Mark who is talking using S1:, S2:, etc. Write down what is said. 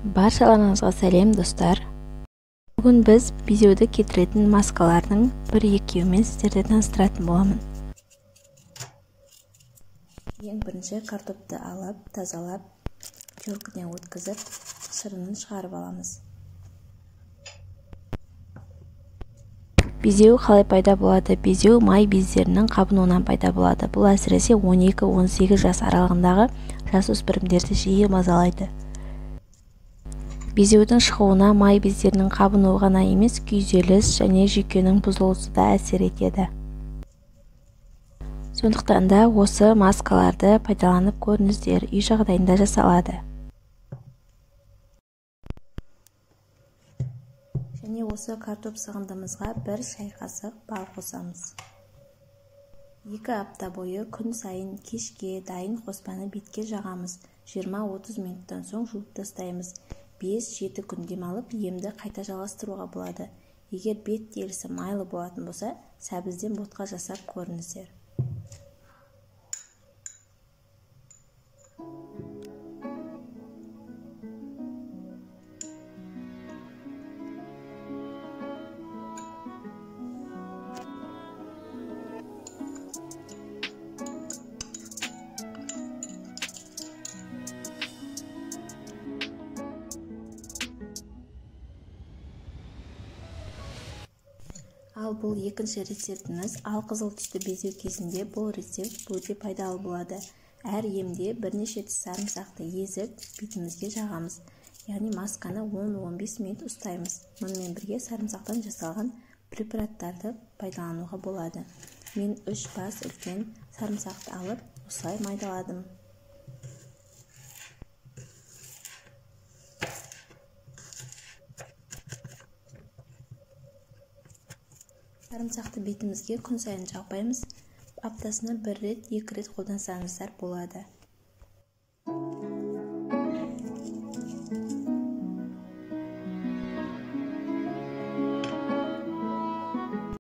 S1: Баршаларыңызға сәлем достар. Бүгін біз безеуді кетіретін маскалардың бір-екеуімен сіздерді таныстыратын боламын. Ең бірінші картопты алып, тазалап, пчелкадан өткізіп, шырынын шығарып аламыз. Безеу қалай пайда болады? Безеу май бездерінің қабынуынан пайда болады. Бұл әсіресе 12-18 жас аралығындағы жасөспірімдерді жиі мазалайды. Безеудің шығуына май бездерінің қабынуы ғана емес, күйзеліс және жүйкенің бұзылысы да әсер етеді. Сондықтан да осы маскаларды пайдаланып көріңіздер, үй жағдайында жасалады. Және осы картоп сығындымызға 1 шай қасық бал қосамыз. 2 апта бойы күн сайын кешке дайын қоспаны бетке жағамыз. 20-30 минуттан соң жуып тастаймыз. 5-7 күн демалып, емді қайта жалғастыруға болады. Егер бет терісі майлы болатын болса, сәбізден ботқа жасап көріңіздер. Ал бұл екінші рецептіміз. Алқызыл түсті безеу кезінде бұл рецепт өте пайдалы болады. Әр емде бірнеше тіс сарымсақты езіп, бетімізге жағамыз. Яғни масканы 10-15 минут ұстаймыз. Мұнымен бірге сарымсақтан жасалған препараттарды пайдалануға болады. Мен 3 бас үлкен сарымсақты алып, осылай майдаладым. Сарымсақты бетімізге күн сайын жағбаймыз. Аптасына 1 рет, 2 рет қолдансаңыздар болады.